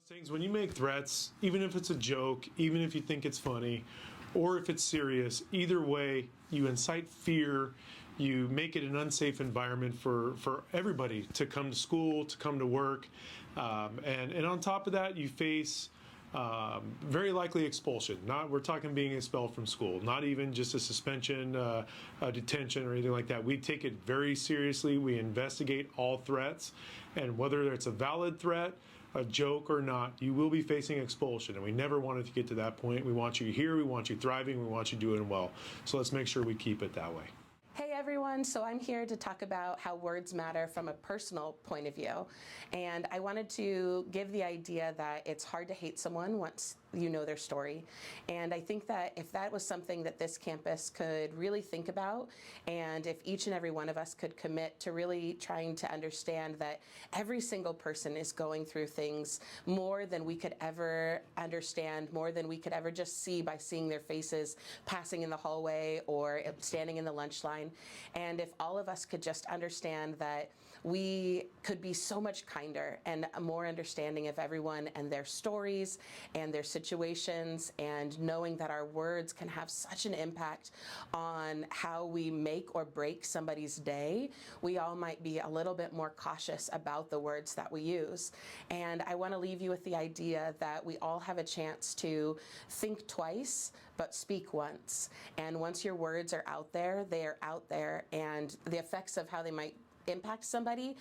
Things when you make threats, even if it's a joke, even if you think it's funny, or if it's serious, either way, you incite fear, you make it an unsafe environment for everybody to come to school, to come to work, and on top of that, you face very likely expulsion. We're talking being expelled from school, not even just a suspension, a detention, or anything like that. We take it very seriously. We investigate all threats, and whether it's a valid threat, a joke or not, you will be facing expulsion, and we never want it to get to that point. We want you here, we want you thriving, we want you doing well. So let's make sure we keep it that way. Hey everyone, so I'm here to talk about how words matter from a personal point of view. And I wanted to give the idea that it's hard to hate someone once you know their story. And I think that if that was something that this campus could really think about, and if each and every one of us could commit to really trying to understand that every single person is going through things more than we could ever understand, more than we could ever just see by seeing their faces passing in the hallway or standing in the lunch line. And if all of us could just understand that we could be so much kinder and more understanding of everyone and their stories and their situations, and knowing that our words can have such an impact on how we make or break somebody's day, we all might be a little bit more cautious about the words that we use. And I want to leave you with the idea that we all have a chance to think twice, but speak once. And once your words are out there, they are out there, and the effects of how they might impact somebody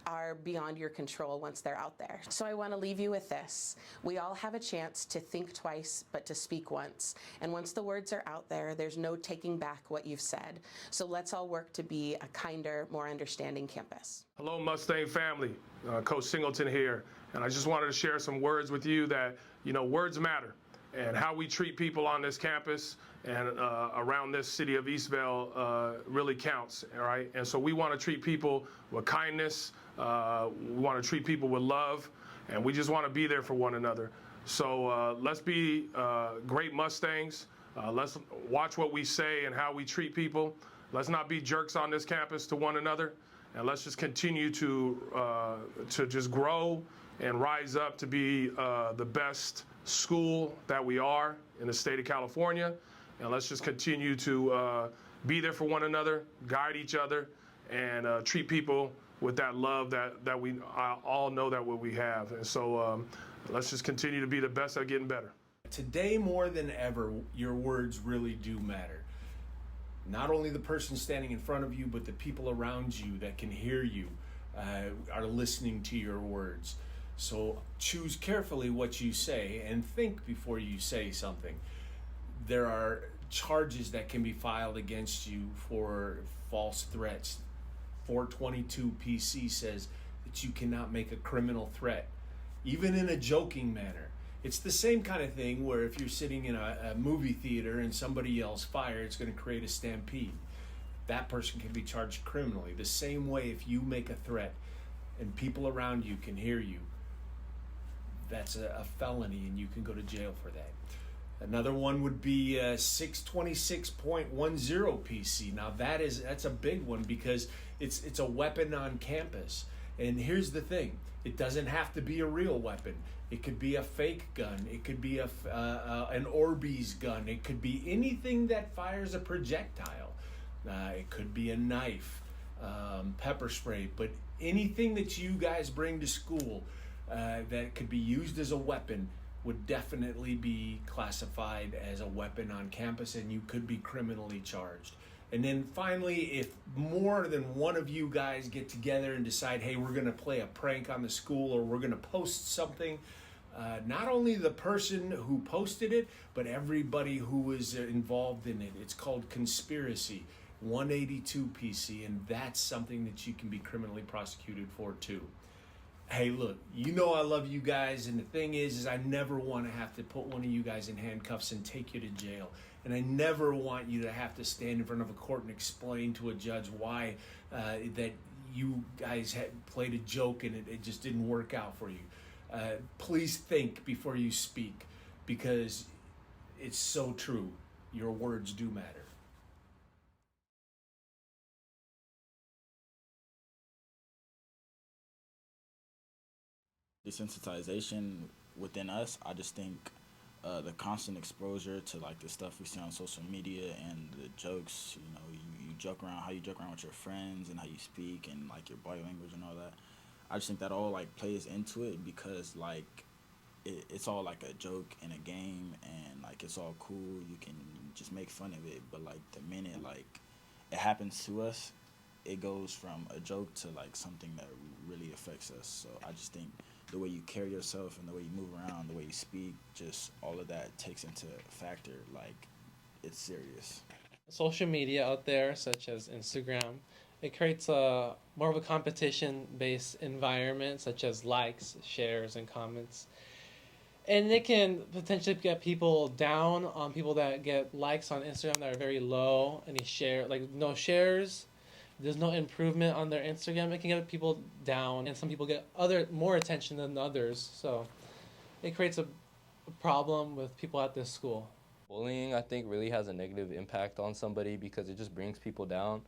are beyond your control once they're out there. So I want to leave you with this. We all have a chance to think twice, but to speak once. And once the words are out there, there's no taking back what you've said. So let's all work to be a kinder, more understanding campus. Hello, Mustang family. Coach Singleton here. And I just wanted to share some words with you that, words matter. And how we treat people on this campus and around this city of Eastvale really counts, all right? And so we want to treat people with kindness. We want to treat people with love, and we just want to be there for one another. So let's be great Mustangs. Let's watch what we say and how we treat people. Let's not be jerks on this campus to one another. And let's just continue to just grow and rise up to be the best school that we are in the state of California. And let's just continue to be there for one another, guide each other, and treat people with that love that we all know that what we have. And so let's just continue to be the best at getting better. Today more than ever, your words really do matter. Not only the person standing in front of you, but the people around you that can hear you are listening to your words. So choose carefully what you say and think before you say something. There are charges that can be filed against you for false threats. 422 PC says that you cannot make a criminal threat, even in a joking manner. It's the same kind of thing where if you're sitting in a movie theater and somebody yells fire, it's going to create a stampede. That person can be charged criminally. The same way, if you make a threat and people around you can hear you, that's a felony and you can go to jail for that. Another one would be 626.10 PC. Now that's a big one because it's a weapon on campus. And here's the thing, it doesn't have to be a real weapon. It could be a fake gun. It could be an Orbeez gun. It could be anything that fires a projectile. It could be a knife, pepper spray, but anything that you guys bring to school that could be used as a weapon would definitely be classified as a weapon on campus, and you could be criminally charged. And then finally, if more than one of you guys get together and decide, hey, we're going to play a prank on the school or we're going to post something, not only the person who posted it, but everybody who was involved in it. It's called conspiracy, 182 PC, and that's something that you can be criminally prosecuted for too. Hey, look, I love you guys, and the thing is I never want to have to put one of you guys in handcuffs and take you to jail. And I never want you to have to stand in front of a court and explain to a judge why that you guys had played a joke and it just didn't work out for you. Please think before you speak, because it's so true. Your words do matter. Desensitization within us. I just think the constant exposure to like the stuff we see on social media and the jokes, you joke around, how you joke around with your friends and how you speak and like your body language and all that. I just think that all like plays into it because like it's all like a joke and a game and like it's all cool. You can just make fun of it, but like the minute like it happens to us, it goes from a joke to like something that really affects us. So I just think the way you carry yourself and the way you move around, the way you speak, just all of that takes into factor. Like it's serious. Social media out there, such as Instagram, it creates a more of a competition-based environment, such as likes, shares, and comments. And it can potentially get people down on people that get likes on Instagram that are very low, and no shares. There's no improvement on their Instagram. It can get people down, and some people get more attention than others. So it creates a problem with people at this school. Bullying, I think, really has a negative impact on somebody because it just brings people down.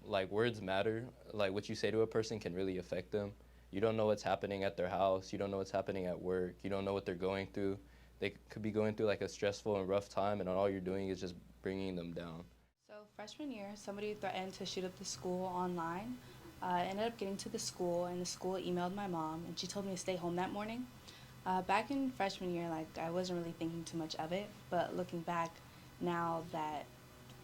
Like, words matter. Like, what you say to a person can really affect them. You don't know what's happening at their house. You don't know what's happening at work. You don't know what they're going through. They could be going through, like, a stressful and rough time, and all you're doing is just bringing them down. So freshman year, somebody threatened to shoot up the school online. I ended up getting to the school, and the school emailed my mom, and she told me to stay home that morning. Back in freshman year, like, I wasn't really thinking too much of it, but looking back now that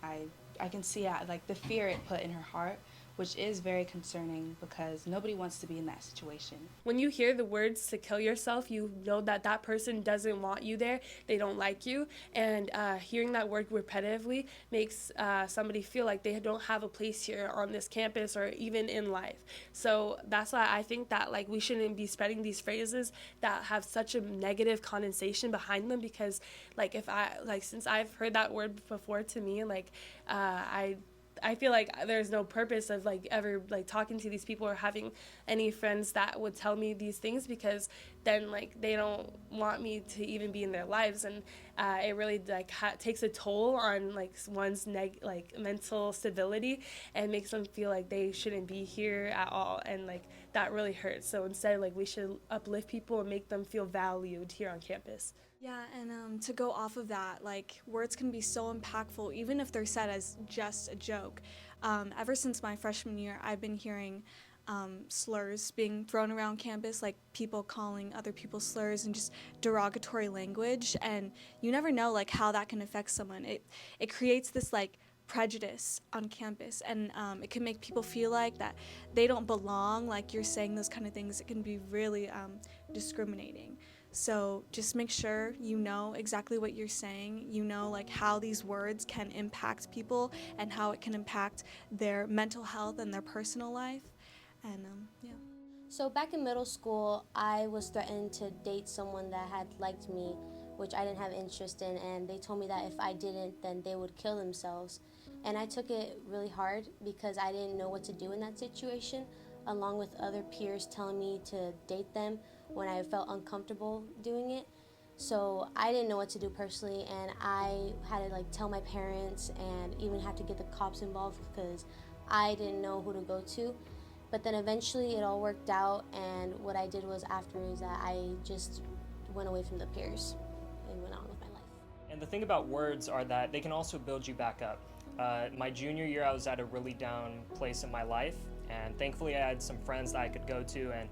I can see like the fear it put in her heart, which is very concerning because nobody wants to be in that situation. When you hear the words to kill yourself, you know that that person doesn't want you there, they don't like you, and hearing that word repetitively makes somebody feel like they don't have a place here on this campus or even in life. So that's why I think that like we shouldn't be spreading these phrases that have such a negative connotation behind them, because like since I've heard that word before, to me, like I feel like there's no purpose of like ever like talking to these people or having any friends that would tell me these things, because then like they don't want me to even be in their lives, and it really like takes a toll on like one's mental stability and makes them feel like they shouldn't be here at all, and like that really hurts. So instead, like, we should uplift people and make them feel valued here on campus. Yeah, and to go off of that, like, words can be so impactful, even if they're said as just a joke. Ever since my freshman year, I've been hearing slurs being thrown around campus, like people calling other people slurs and just derogatory language, and you never know, like, how that can affect someone. It creates this, like, prejudice on campus, and it can make people feel like that they don't belong, like you're saying those kind of things. It can be really discriminating. So just make sure you know exactly what you're saying, you know like how these words can impact people and how it can impact their mental health and their personal life, and yeah. So back in middle school, I was threatened to date someone that had liked me, which I didn't have interest in, and they told me that if I didn't, then they would kill themselves. And I took it really hard because I didn't know what to do in that situation, along with other peers telling me to date them when I felt uncomfortable doing it. So I didn't know what to do personally, and I had to like tell my parents and even had to get the cops involved because I didn't know who to go to. But then eventually it all worked out, and what I did was afterwards that I just went away from the peers and went on with my life. And the thing about words are that they can also build you back up. My junior year, I was at a really down place in my life, and thankfully I had some friends that I could go to, and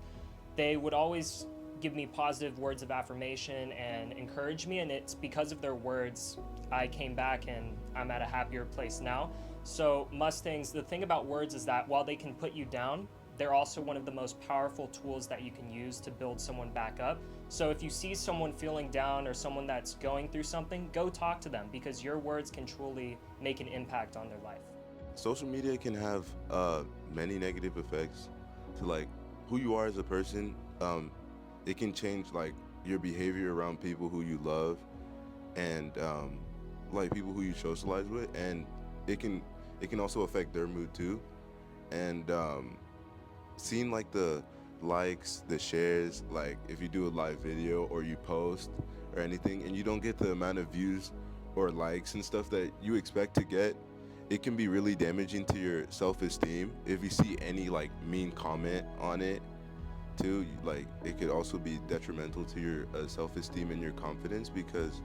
they would always give me positive words of affirmation and encourage me, and it's because of their words I came back and I'm at a happier place now. So Mustangs, the thing about words is that while they can put you down, they're also one of the most powerful tools that you can use to build someone back up. So if you see someone feeling down or someone that's going through something, go talk to them, because your words can truly make an impact on their life. Social media can have many negative effects to like who you are as a person. It can change like your behavior around people who you love and like people who you socialize with, and it can also affect their mood too. And seeing like the likes, the shares, like if you do a live video or you post or anything and you don't get the amount of views or likes and stuff that you expect to get, it can be really damaging to your self-esteem. If you see any like mean comment on it too, like it could also be detrimental to your self-esteem and your confidence, because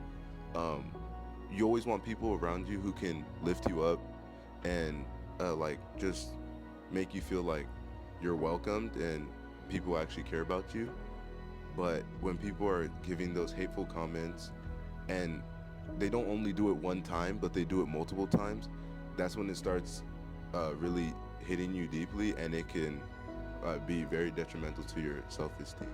you always want people around you who can lift you up and like just make you feel like you're welcomed and people actually care about you. But when people are giving those hateful comments and they don't only do it one time, but they do it multiple times, that's when it starts really hitting you deeply, and it can be very detrimental to your self-esteem.